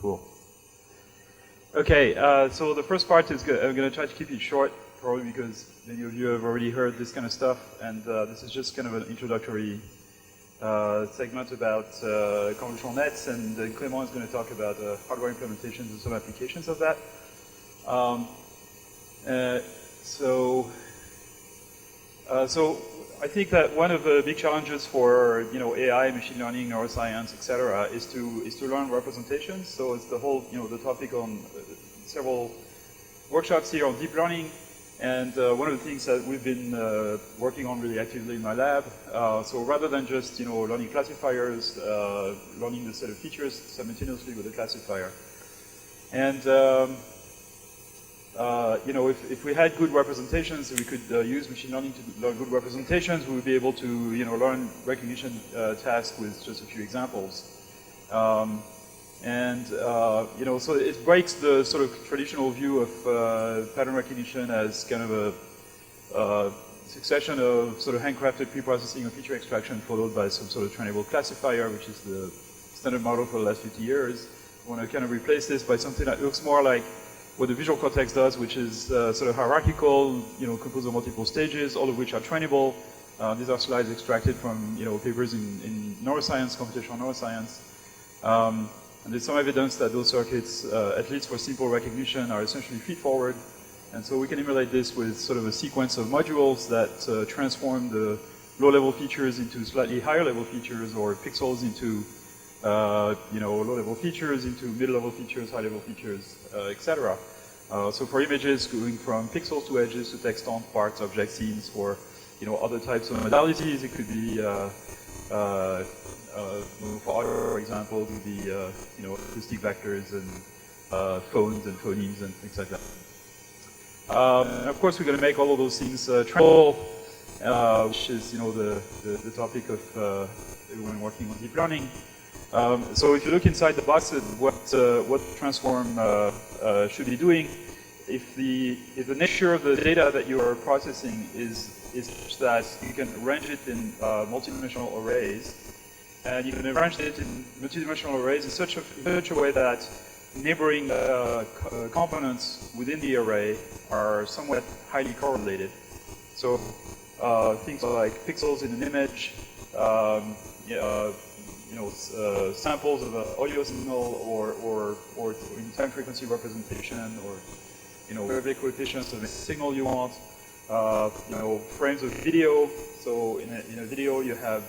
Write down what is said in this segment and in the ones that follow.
Cool. Okay, so the first part is I'm going to try to keep it short, probably because many of you have already heard this kind of stuff, and this is just kind of an introductory segment about convolutional nets, and Clément is going to talk about hardware implementations and some applications of that. So I think that one of the big challenges for AI, machine learning, neuroscience, etc., is to learn representations. So it's the whole the topic on several workshops here on deep learning, and one of the things that we've been working on really actively in my lab. So rather than just learning classifiers, learning the set of features simultaneously with the classifier, and if we had good representations, we could use machine learning to learn good representations. We would be able to, learn recognition tasks with just a few examples. So it breaks the sort of traditional view of pattern recognition as kind of a succession of sort of handcrafted preprocessing or feature extraction followed by some sort of trainable classifier, which is the standard model for the last 50 years. We want to kind of replace this by something that looks more like what the visual cortex does, which is sort of hierarchical, composed of multiple stages, all of which are trainable. These are slides extracted from papers in neuroscience, computational neuroscience. And there's some evidence that those circuits, at least for simple recognition, are essentially feed-forward. And so we can emulate this with sort of a sequence of modules that transform the low-level features into slightly higher-level features, or pixels into low-level features, into middle-level features, high-level features, etc. So for images, going from pixels to edges to text on parts, object scenes, for other types of modalities, it could be for audio, for example, it would be acoustic vectors and phones and phonemes and things like that. And of course, we're going to make all of those things trainable, which is the topic of everyone working on deep learning. So if you look inside the box at what Transform should be doing, if the nature of the data that you are processing is such that you can arrange it in multidimensional arrays, and you can arrange it in multidimensional arrays in such a way that neighboring components within the array are somewhat highly correlated. So things like pixels in an image, samples of an audio signal, or in time frequency representation, or whatever coefficients of a signal you want. Frames of video. So in a video, you have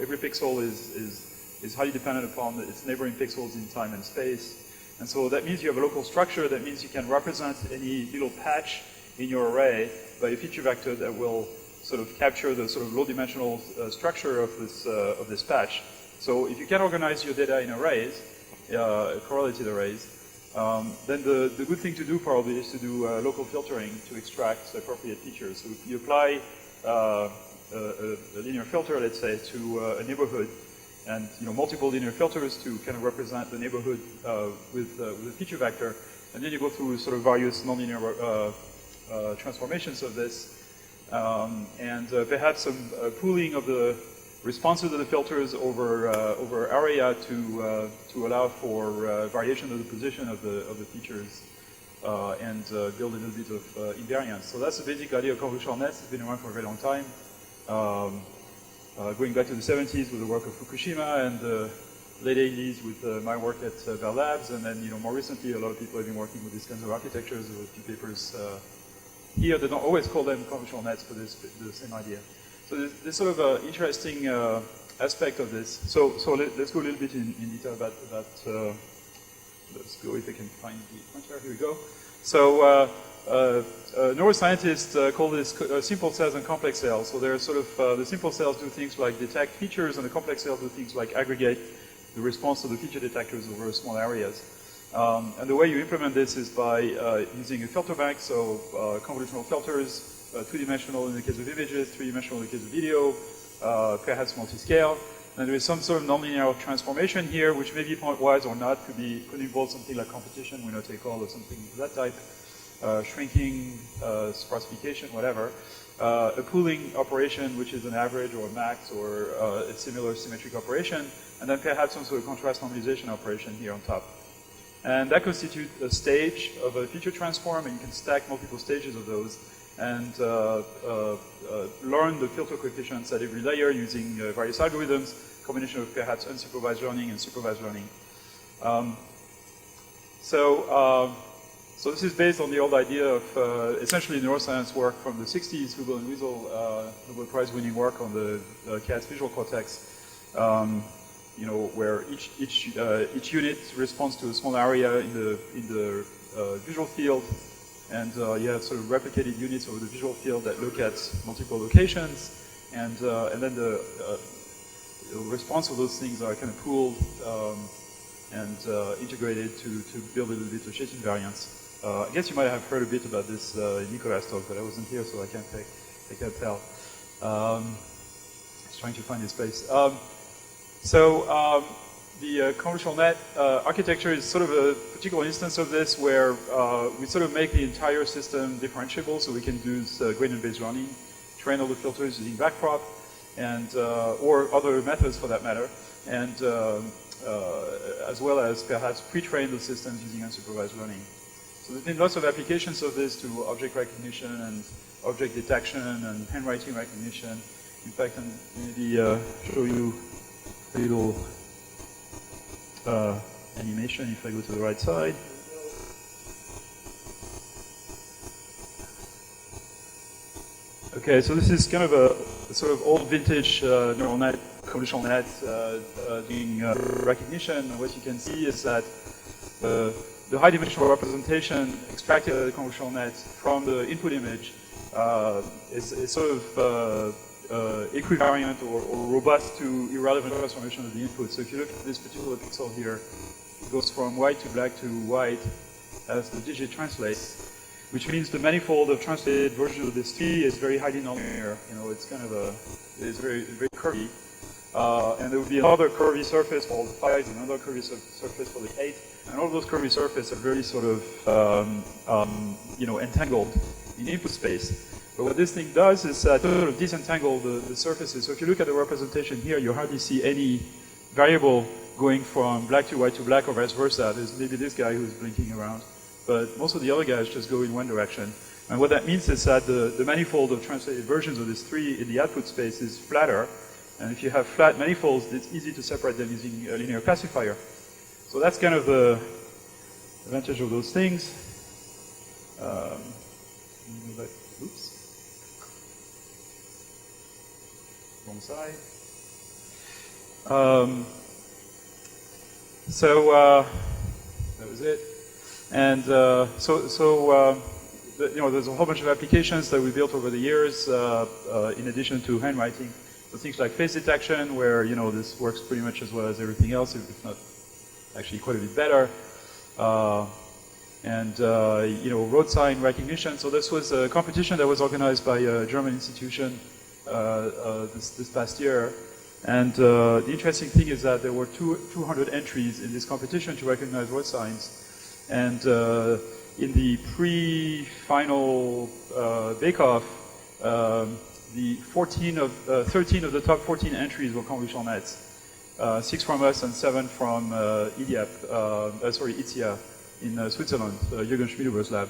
every pixel is highly dependent upon its neighboring pixels in time and space, and so that means you have a local structure. That means you can represent any little patch in your array by a feature vector that will sort of capture the sort of low-dimensional structure of this patch. So if you can organize your data in arrays, correlated arrays, then the good thing to do probably is to do local filtering to extract appropriate features. So if you apply a linear filter, let's say, to a neighborhood, and multiple linear filters to kind of represent the neighborhood with a feature vector, and then you go through sort of various nonlinear transformations of this, and perhaps some pooling of the responses of the filters over area to allow for variation of the position of the features, and build a little bit of invariance. So that's the basic idea of convolutional nets. It's been around for a very long time, going back to the 70s with the work of Fukushima, and the late 80s with my work at Bell Labs, and then more recently a lot of people have been working with these kinds of architectures. There were a few papers here. They don't always call them convolutional nets, but it's the same idea. So there's sort of an interesting aspect of this. So let's go a little bit in detail about let's go if I can find the pointer. Here we go. So neuroscientists call this simple cells and complex cells. So they're sort of the simple cells do things like detect features, and the complex cells do things like aggregate the response to the feature detectors over small areas. And the way you implement this is by using a filter bank, so convolutional filters. Two-dimensional in the case of images, three-dimensional in the case of video, perhaps multi-scale. And there is some sort of nonlinear transformation here, which may be pointwise or not. Could involve something like competition, Winner-take-all, or something of that type. Shrinking, sparsification, whatever. A pooling operation, which is an average or a max or a similar symmetric operation, and then perhaps some sort of contrast normalization operation here on top. And that constitutes a stage of a feature transform, and you can stack multiple stages of those and learn the filter coefficients at every layer using various algorithms, combination of perhaps unsupervised learning and supervised learning. So this is based on the old idea of essentially neuroscience work from the 60s, Hubel and Wiesel, Nobel Prize winning work on the cat's visual cortex, where each unit responds to a small area in the visual field, and you have sort of replicated units over the visual field that look at multiple locations, and then the response of those things are kind of pooled and integrated to build a little bit of shading invariance. I guess you might have heard a bit about this in Nicolas' talk, but I wasn't here, so I can't tell. Just trying to find his place. The convolutional net architecture is sort of a particular instance of this, where we sort of make the entire system differentiable, so we can do gradient-based learning, train all the filters using backprop, and or other methods for that matter, and as well as perhaps pre-train the systems using unsupervised learning. So there's been lots of applications of this to object recognition and object detection and handwriting recognition. In fact, I'll maybe show you a little animation if I go to the right side. Okay, so this is kind of a sort of old vintage neural net, convolutional net doing recognition. What you can see is that the high-dimensional representation extracted by the convolutional net from the input image is sort of equivariant or robust to irrelevant transformation of the input. So if you look at this particular pixel here, it goes from white to black to white as the digit translates, which means the manifold of translated version of this T is very highly nonlinear. It's kind of it's very, very curvy. And there would be another curvy surface for all the 5s, and another curvy surface for the 8. And all of those curvy surfaces are very sort of, entangled in input space. But what this thing does is sort of disentangle the surfaces. So if you look at the representation here, you hardly see any variable going from black to white to black or vice versa. There's maybe this guy who's blinking around, but most of the other guys just go in one direction. And what that means is that the manifold of translated versions of this 3 in the output space is flatter. And if you have flat manifolds, it's easy to separate them using a linear classifier. So that's kind of the advantage of those things. Oops. Wrong side. That was it. And there's a whole bunch of applications that we built over the years in addition to handwriting. So things like face detection, where this works pretty much as well as everything else, if not actually quite a bit better. Road sign recognition. So this was a competition that was organized by a German institution this past year. And the interesting thing is that there were 200 entries in this competition to recognize road signs. And in the pre-final bake-off, the 13 of the top 14 entries were convolutional nets. 6 from us and 7 from ITIA in Switzerland, Jürgen Schmidhuber's lab,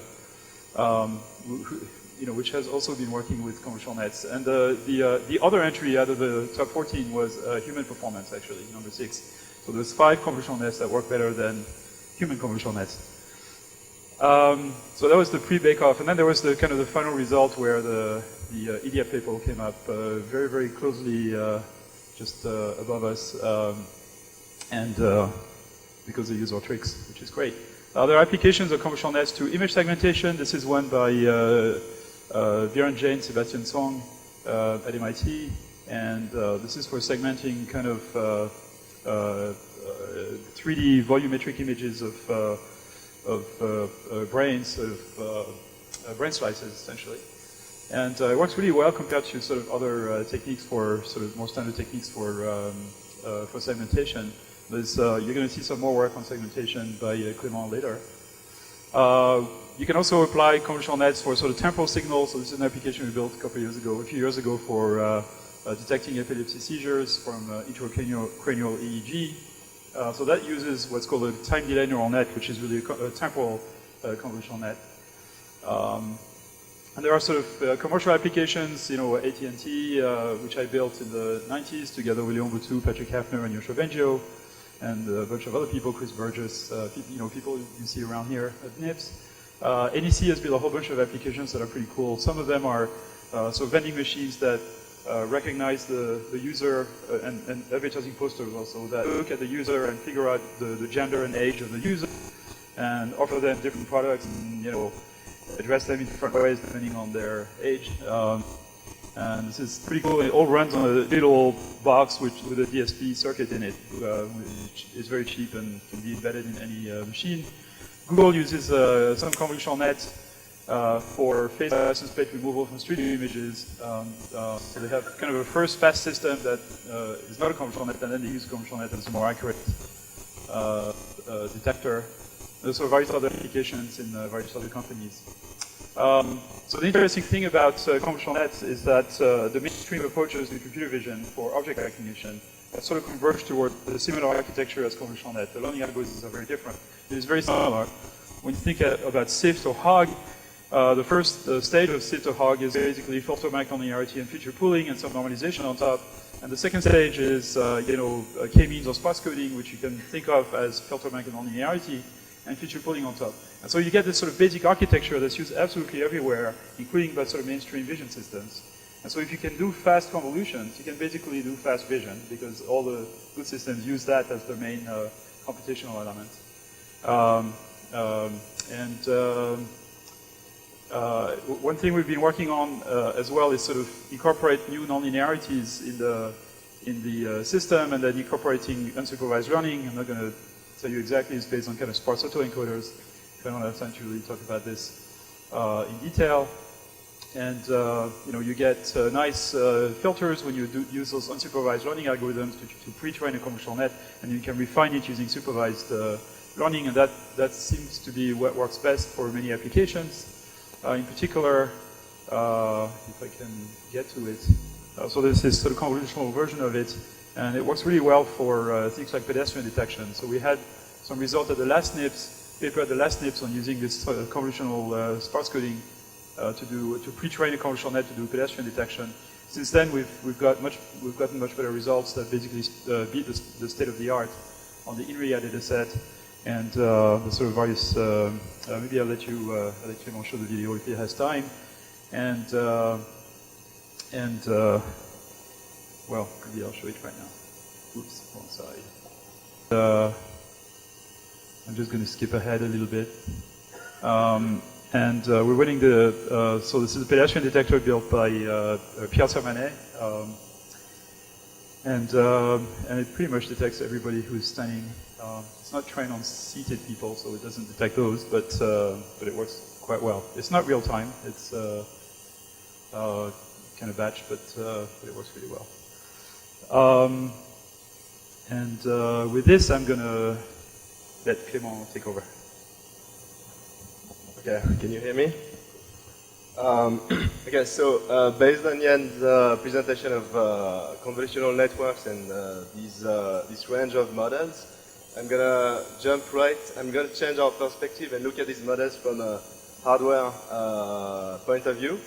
which has also been working with convolutional nets. And the other entry out of the top 14 was human performance, actually, number 6. So there's 5 convolutional nets that work better than human convolutional nets. So that was the pre-bake-off, and then there was the kind of the final result where the IDEA paper came up very, very closely just above us, because they use our tricks, which is great. There are applications of convolutional nets to image segmentation. This is one by Viren Jain, Sebastian Song at MIT, and this is for segmenting kind of 3D volumetric images of brains, brain slices, essentially. And it works really well compared to sort of other techniques for sort of more standard techniques for segmentation. You're going to see some more work on segmentation by Clément later. You can also apply convolutional nets for sort of temporal signals. So this is an application we built a few years ago for detecting epilepsy seizures from intracranial EEG. So that uses what's called a time delay neural net, which is really a temporal convolutional net. And there are sort of commercial applications, AT&T, which I built in the 90s together with Leon Boutou, Patrick Hafner, and Yoshua Bengio, and a bunch of other people, Chris Burgess, people you see around here at NIPS. NEC has built a whole bunch of applications that are pretty cool. Some of them are vending machines that recognize the user and advertising posters also that look at the user and figure out the gender and age of the user and offer them different products and, address them in different ways depending on their age. And this is pretty cool. It all runs on a little box with a DSP circuit in it, which is very cheap and can be embedded in any machine. Google uses some convolutional net for face license plate removal from street images. So they have kind of a first fast system that is not a convolutional net, and then they use a convolutional net as a more accurate detector. There's also various other applications in various other companies. So the interesting thing about convolutional nets is that the mainstream approaches to computer vision for object recognition have sort of converged toward the similar architecture as convolutional net. The learning algorithms are very different. It is very similar. When you think about SIFT or HOG, the first stage of SIFT or HOG is basically filter nonlinearity and feature pooling and some normalization on top. And the second stage is, k-means or sparse coding, which you can think of as filter nonlinearity and feature pooling on top. And so you get this sort of basic architecture that's used absolutely everywhere, including by sort of mainstream vision systems. And so if you can do fast convolutions, you can basically do fast vision, because all the good systems use that as their main computational element. One thing we've been working on as well is sort of incorporate new nonlinearities in the system, and then incorporating unsupervised learning. I'm not going to tell you exactly. It's based on kind of sparse autoencoders. I don't have time to really talk about this in detail. And you get nice filters when you use those unsupervised learning algorithms to pre-train a convolutional net, and you can refine it using supervised learning, and that seems to be what works best for many applications. In particular, if I can get to it, so there's this sort of convolutional version of it, and it works really well for things like pedestrian detection. So we had some results at the last NIPS paper at the last NIPS on using this convolutional sparse coding to pre-train a convolutional net to do pedestrian detection. Since then, we've gotten much better results that basically beat the state of the art on the INRIA data set, and the sort of various. Maybe I'll let Clément show the video if he has time, and well, maybe I'll show it right now. Oops, wrong side. I'm just going to skip ahead a little bit. And we're running so this is a pedestrian detector built by Pierre Sermanet. And it pretty much detects everybody who's standing. It's not trained on seated people, so it doesn't detect those, but it works quite well. It's not real time. It's kind of batch, but it works really well. With this, I'm going to let Clément take over. Okay, can you hear me? Okay, so based on Jan's presentation of convolutional networks and this range of models, I'm gonna jump right. I'm gonna change our perspective and look at these models from a hardware point of view.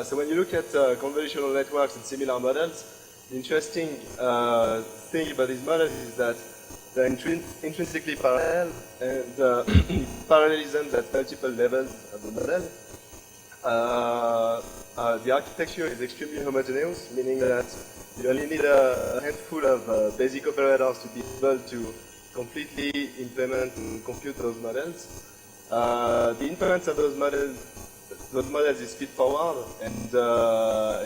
So when you look at convolutional networks and similar models, the interesting thing about these models is that they're intrinsically parallel, and parallelism at multiple levels of the model. The architecture is extremely homogeneous, meaning that you only need a handful of basic operators to be able to completely implement and compute those models. The inference of those models is feed-forward, and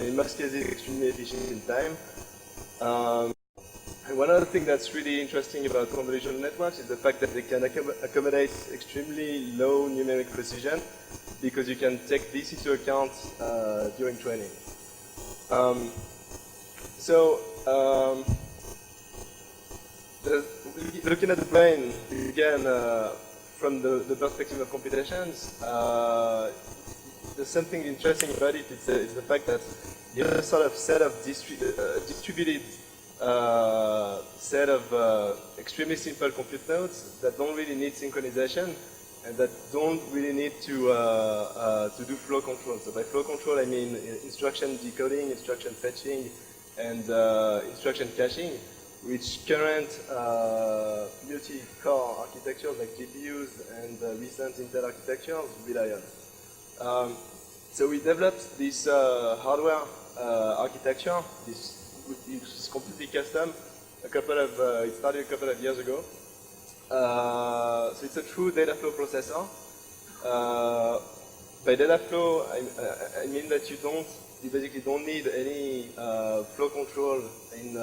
in most cases extremely efficient in time. And one other thing that's really interesting about convolutional networks is the fact that they can accommodate extremely low numeric precision, because you can take this into account during training. Looking at the brain, again, from the perspective of computations, there's something interesting about it. It's the fact that you have a sort of set of distributed set of extremely simple compute nodes that don't really need synchronization and that don't really need to do flow control. So by flow control, I mean instruction decoding, instruction fetching, and instruction caching, which current multi-core architectures like GPUs and recent Intel architectures rely on. So we developed this hardware architecture. This is completely custom. It started a couple of years ago. So it's a true data flow processor. By data flow, I mean that you basically don't need any flow control in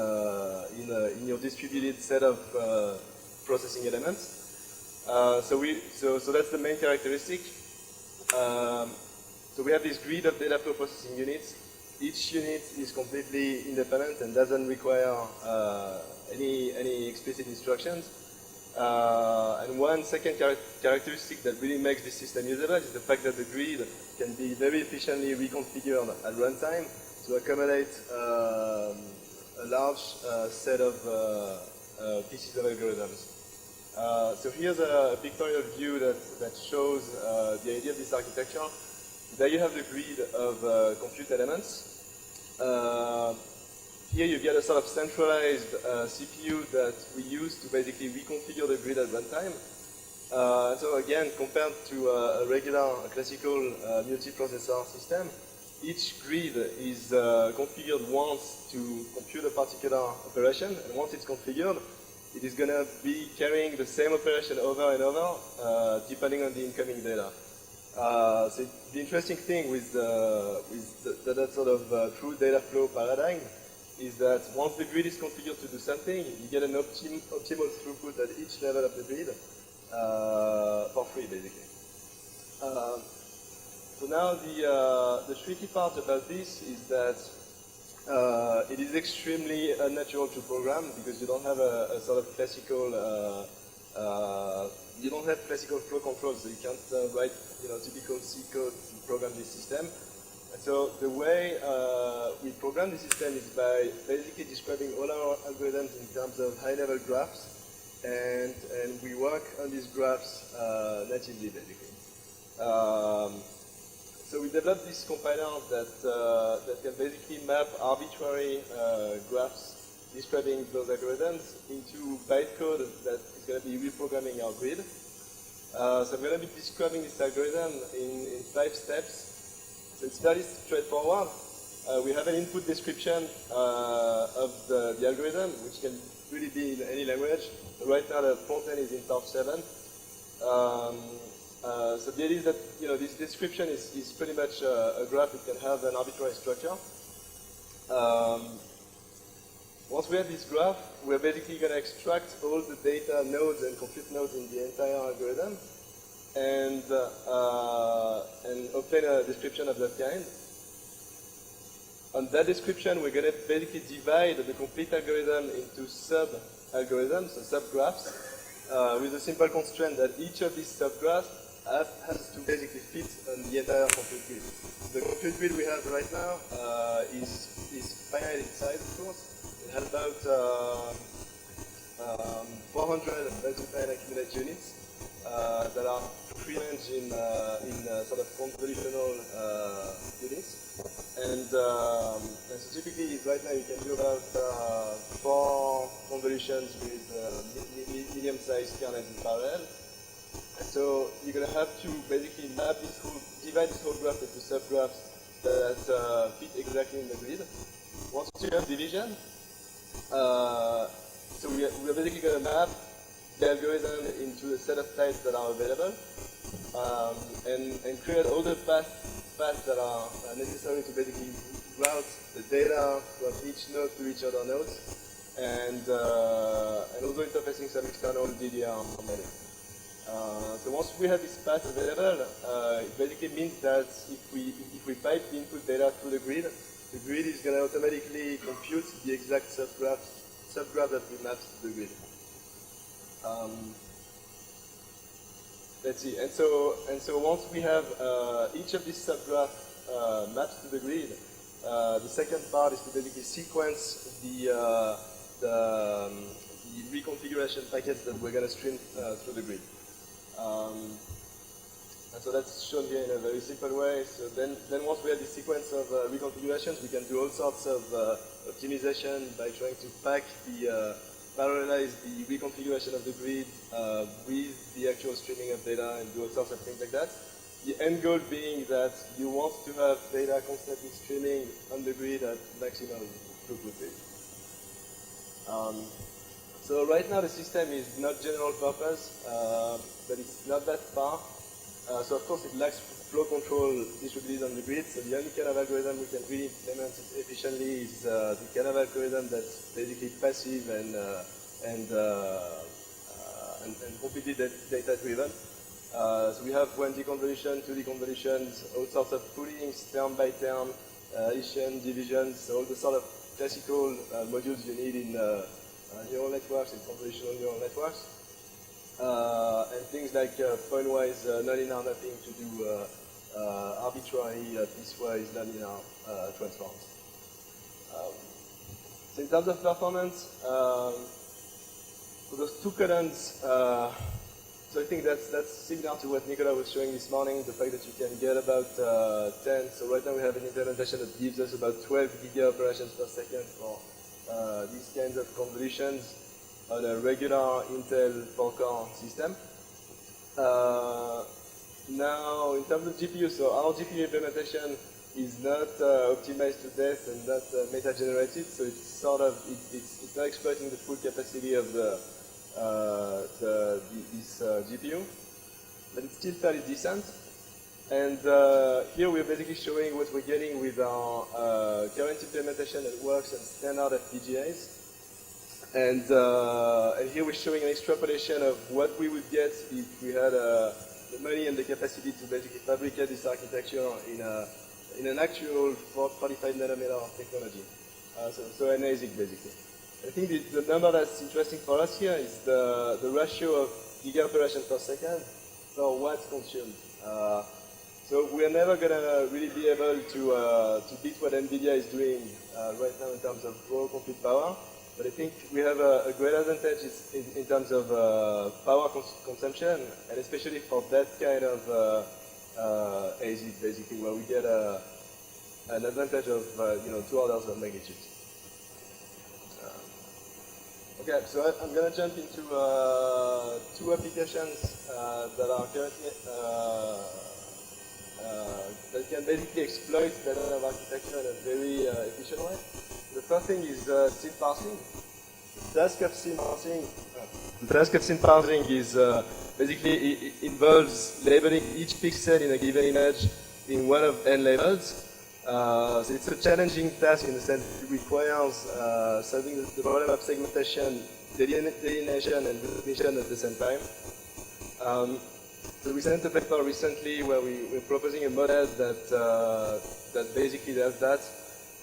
your distributed set of processing elements. So that's the main characteristic. So we have this grid of data flow processing units. Each unit is completely independent and doesn't require any explicit instructions. And one second characteristic that really makes this system usable is the fact that the grid can be very efficiently reconfigured at runtime to accommodate a large set of pieces of algorithms. So here's a pictorial view that shows the idea of this architecture. There you have the grid of compute elements. Here you get a sort of centralized CPU that we use to basically reconfigure the grid at runtime. So again, compared to a regular classical multiprocessor system, each grid is configured once to compute a particular operation, and once it's configured, it is going to be carrying the same operation over and over, depending on the incoming data. So the interesting thing with that sort of true data flow paradigm is that once the grid is configured to do something, you get an optimal throughput at each level of the grid for free, basically. So now the tricky part about this is that it is extremely unnatural to program because you don't have a sort of classical you don't have classical flow control, so you can't write typical C code to program this system. And so the way we program the system is by basically describing all our algorithms in terms of high-level graphs, and we work on these graphs natively, basically. So we developed this compiler that can basically map arbitrary graphs describing those algorithms into bytecode that is going to be reprogramming our grid. So I'm going to be describing this algorithm in 5 steps. So it's very straightforward. We have an input description of the algorithm, which can really be in any language. So right now the front end is in Torch 7. So the idea is that this description is pretty much a graph. It can have an arbitrary structure. Once we have this graph, we're basically going to extract all the data nodes and compute nodes in the entire algorithm and obtain a description of that kind. On that description, we're going to basically divide the complete algorithm into sub-algorithms, so sub-graphs, with a simple constraint that each of these sub-graphs has to basically fit on the entire compute grid. The compute grid we have right now is finite in size, of course. It has about 400 multi-finite accumulate units that are pre-arranged in sort of convolutional units. And so typically, right now, you can do about 4 convolutions with medium-sized kernels in parallel. And so you're going to have to basically divide this whole graph into subgraphs that fit exactly in the grid. Once you have division, so we're basically going to map the algorithm into a set of types that are available and create all the paths that are necessary to basically route the data from each node to each other nodes and also interfacing some external DDR memory. So once we have this path available, it basically means that if we pipe the input data through the grid is going to automatically compute the exact subgraph that we mapped to the grid. Let's see. And so once we have each of these subgraphs mapped to the grid, the second part is to basically sequence the reconfiguration packets that we're going to stream through the grid. And so that's shown here in a very simple way. So then once we have this sequence of reconfigurations, we can do all sorts of optimization by trying to parallelize the reconfiguration of the grid with the actual streaming of data and do all sorts of things like that. The end goal being that you want to have data constantly streaming on the grid at maximum throughput rate. So right now the system is not general purpose, but it's not that far. So of course it lacks flow control distributed on the grid, so the only kind of algorithm we can really implement efficiently is the kind of algorithm that's basically passive and completely data-driven. So we have 1D convolution, 2D convolutions, all sorts of poolings, term by term, addition, divisions, so all the sort of classical modules you need in neural networks and convolutional neural networks. And things like pointwise nonlinear mapping to do arbitrary piecewise nonlinear transforms. So in terms of performance, for those two columns, so I think that's similar to what Nicolas was showing this morning, the fact that you can get about 10. So right now we have an implementation that gives us about 12 giga operations per second for these kinds of convolutions on a regular Intel 4-core system. Now, in terms of GPU, so our GPU implementation is not optimized to death and not meta-generated, so it's sort of it's not exploiting the full capacity of this GPU, but it's still fairly decent. And here we're basically showing what we're getting with our current implementation that works on standard FPGAs. And here we're showing an extrapolation of what we would get if we had the money and the capacity to basically fabricate this architecture in an actual 45 nanometer technology. So an ASIC basically. I think the number that's interesting for us here is the ratio of giga operations per second for watts consumed. So we're never going to really be able to beat what NVIDIA is doing right now in terms of raw compute power. But I think we have a great advantage in terms of power consumption, and especially for that kind of ASIC, basically, where we get an advantage of 2 orders of magnitude. Okay, so I'm going to jump into two applications that are currently that can basically exploit that kind of architecture in a very efficient way. The first thing is scene parsing. The task of scene parsing is basically it involves labeling each pixel in a given image in one of n labels. So it's a challenging task in the sense it requires solving the problem of segmentation, delineation, and definition at the same time. So we sent a paper recently where we're proposing a model that basically does that.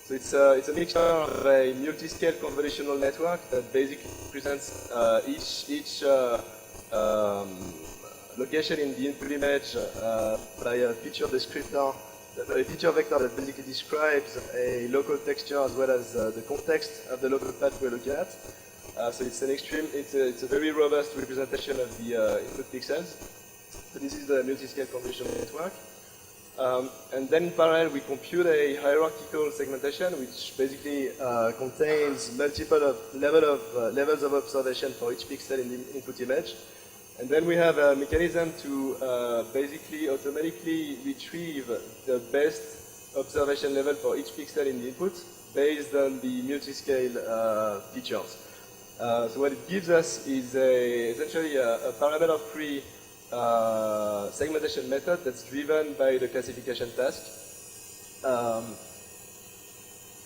So it's a mixture of a multi-scale convolutional network that basically presents each location in the input image by a feature descriptor, a feature vector that basically describes a local texture as well as the context of the local path we're looking at. So it's a very robust representation of the input pixels. So this is the multi-scale convolutional network. And then in parallel, we compute a hierarchical segmentation, which basically contains multiple levels of observation for each pixel in the input image. And then we have a mechanism to basically automatically retrieve the best observation level for each pixel in the input based on the multi-scale features. So what it gives us is essentially a parameter-free segmentation method that's driven by the classification task.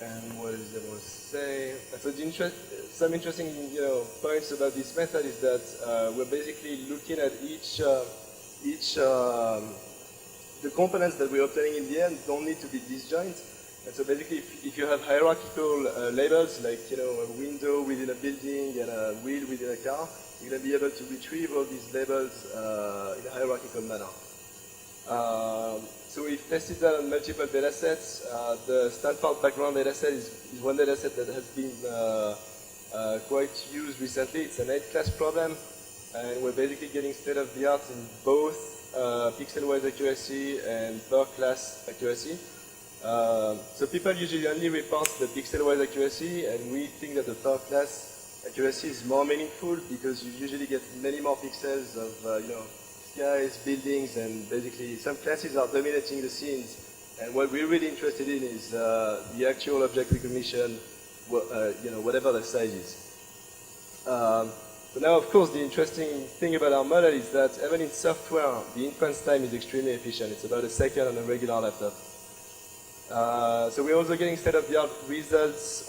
And what is it I want to say? So some interesting points about this method is that we're basically looking at the components that we're obtaining in the end don't need to be disjoint. And so basically, if you have hierarchical labels, like a window within a building and a wheel within a car, you're going to be able to retrieve all these labels in a hierarchical manner. So we've tested that on multiple datasets. The Stanford background dataset is one dataset that has been quite used recently. It's an 8-class problem, and we're basically getting state-of-the-art in both pixel-wise accuracy and per-class accuracy. So people usually only report the pixel-wise accuracy, and we think that the per-class accuracy is more meaningful because you usually get many more pixels of skies, buildings, and basically some classes are dominating the scenes. And what we're really interested in is the actual object recognition, whatever the size is. So now, of course, the interesting thing about our model is that even in software, the inference time is extremely efficient. It's about a second on a regular laptop. So we're also getting state-of-the-art results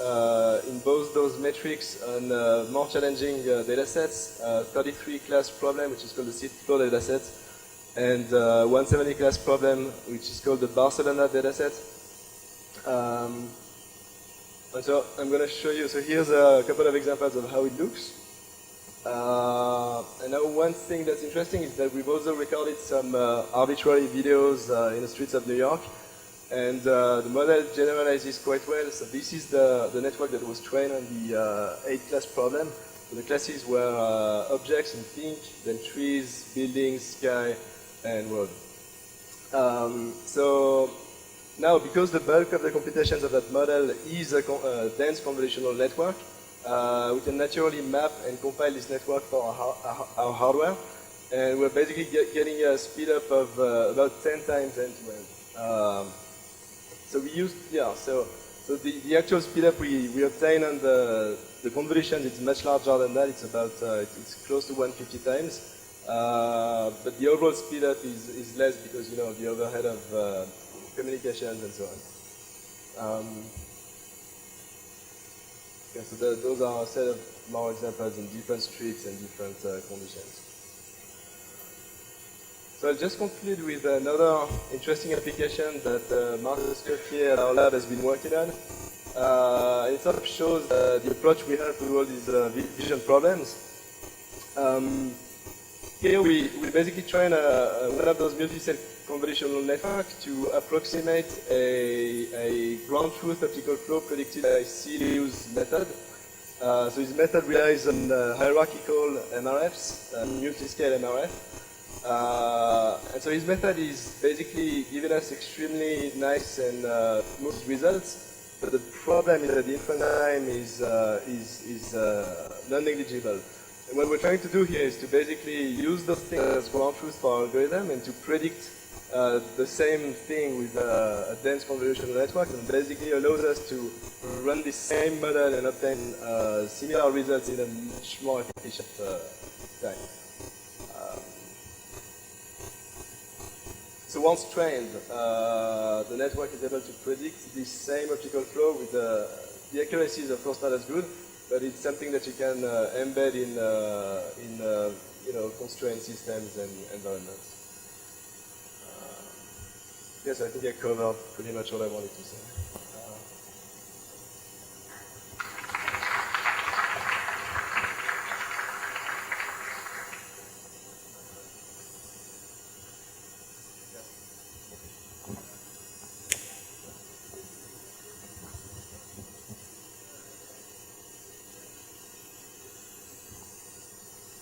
in both those metrics on more challenging data sets, 33 class problem, which is called the CITFLOW data set, and 170 class problem, which is called the Barcelona data set. And so I'm going to show you, so here's a couple of examples of how it looks. And now one thing that's interesting is that we've also recorded some arbitrary videos in the streets of New York. And the model generalizes quite well. So this is the network that was trained on the 8-class problem. So the classes were objects in pink, then trees, buildings, sky, and road. So now, because the bulk of the computations of that model is a dense convolutional network, we can naturally map and compile this network for our hardware. And we're basically getting a speed up of about 10 times end-to-end. So we used, so the actual speed up we obtain on the convolutions, it's much larger than that. It's about, it's close to 150 times. But the overall speed up is less because, of the overhead of communications and so on. Okay, so those are a set of more examples in different streets and different conditions. So I'll just conclude with another interesting application that Marcus Coquier at our lab has been working on. It sort of shows the approach we have to all these vision problems. Here we basically train one of those multi-cell convolutional networks to approximate a ground truth optical flow predicted by CLU's method. So this method relies on hierarchical MRFs, multi-scale MRF. And so his method is basically giving us extremely nice and smooth results, but the problem is that the inference time is non-negligible. And what we're trying to do here is to basically use those things as ground truth for our algorithm and to predict the same thing with a dense convolutional network, and basically allows us to run the same model and obtain similar results in a much more efficient time. So once trained, the network is able to predict this same optical flow with the accuracy is of course not as good, but it's something that you can embed in constrained systems and environments. Yes, I think I covered pretty much all I wanted to say.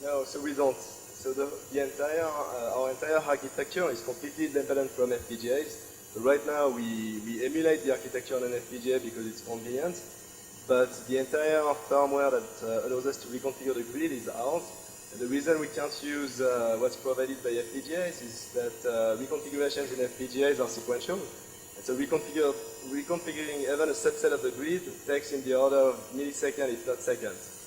No, so we don't. So our entire architecture is completely independent from FPGAs. So right now we emulate the architecture on an FPGA because it's convenient, but the entire firmware that allows us to reconfigure the grid is ours. And the reason we can't use what's provided by FPGAs is that reconfigurations in FPGAs are sequential. And so reconfiguring even a subset of the grid takes in the order of milliseconds, if not seconds.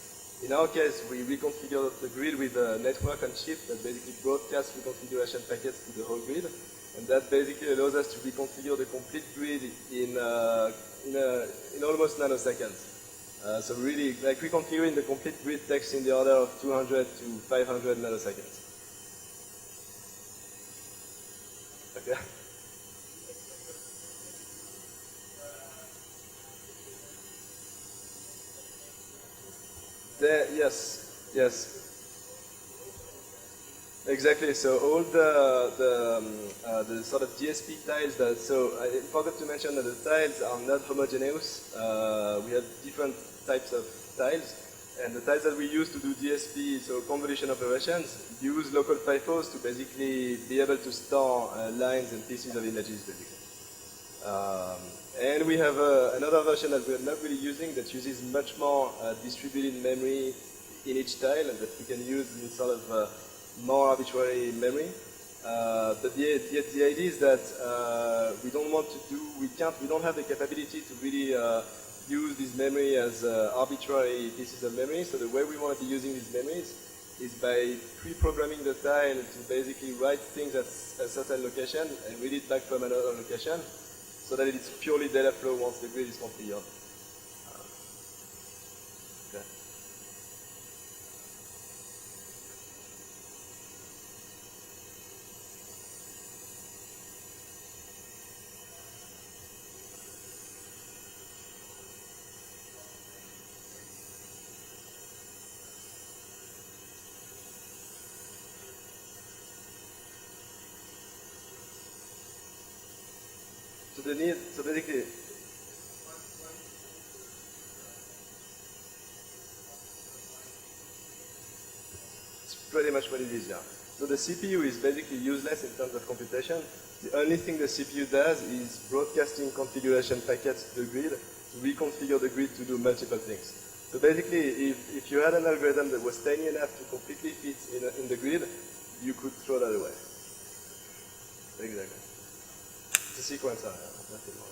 In our case, we reconfigure the grid with a network on chip that basically broadcasts reconfiguration packets to the whole grid, and that basically allows us to reconfigure the complete grid in almost nanoseconds. So really, like reconfiguring the complete grid takes in the order of 200 to 500 nanoseconds. Okay. Yes. Exactly. So all the sort of DSP tiles I forgot to mention that the tiles are not homogeneous. We have different types of tiles. And the tiles that we use to do DSP, so convolution operations, use local FIFOs to basically be able to store lines and pieces of images, basically. And we have another version that we're not really using that uses much more distributed memory in each tile and that we can use in sort of more arbitrary memory. But the idea is that we don't have the capability to really use this memory as arbitrary pieces of memory. So the way we want to be using these memories is by pre-programming the tile to basically write things at a certain location and read it back from another location, so that it's purely data flow once the grid is configured. Okay. So basically, it's pretty much what it is, yeah. So the CPU is basically useless in terms of computation. The only thing the CPU does is broadcasting configuration packets to the grid to reconfigure the grid to do multiple things. So basically, if you had an algorithm that was tiny enough to completely fit in the grid, you could throw that away. Exactly. It's a sequencer, nothing more.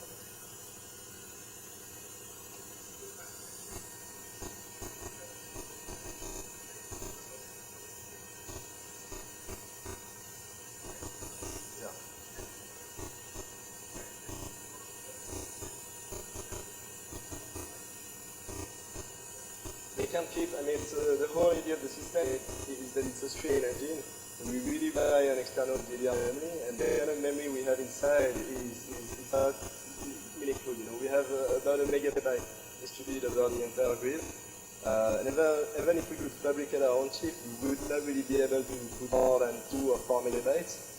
Can't keep, I mean, the whole idea of the system is that it's a streaming engine. So we really rely on external DDR memory, and the kind of memory we have inside is not meaningful. You know, we have about a megabyte distributed over the entire grid. And even if we could fabricate our own chip, we would not really be able to put more than 2 or 4 megabytes.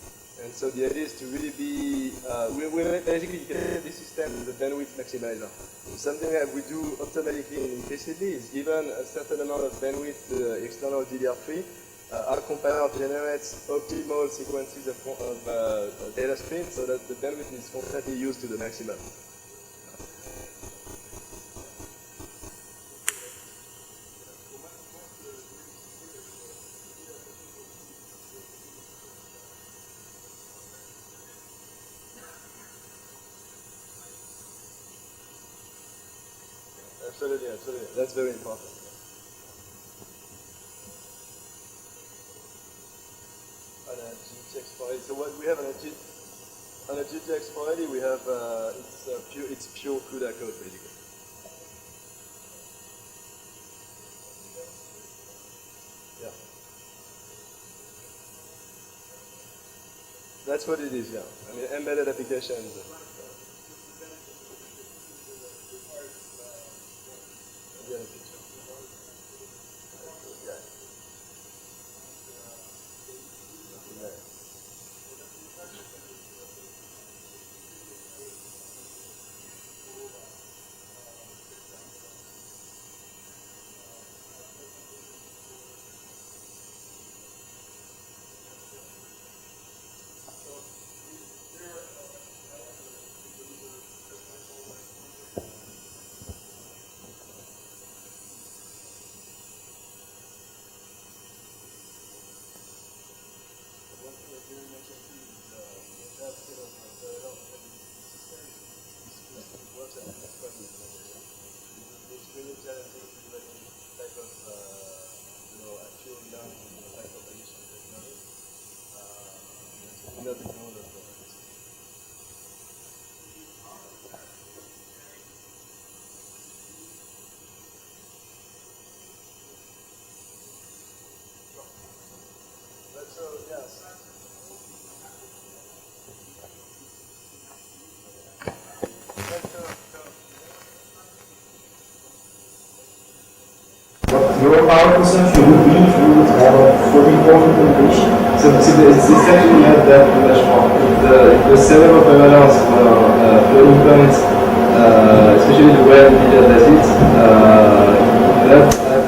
And so the idea is to really be, we basically get this system the bandwidth maximizer. Something that we do automatically and implicitly is given a certain amount of bandwidth to the external DDR3, our compiler generates optimal sequences of data streams so that the bandwidth is constantly used to the maximum. Absolutely, absolutely. That's very important. On a GTX 480, so what we have on a GTX 480, we have it's pure CUDA code basically. Yeah. That's what it is. Yeah. I mean, embedded applications. So, yes. Your power consumption would be through floating point implementation. So it's essentially not that much more. If the several operators were floating points, especially the way NVIDIA does it, that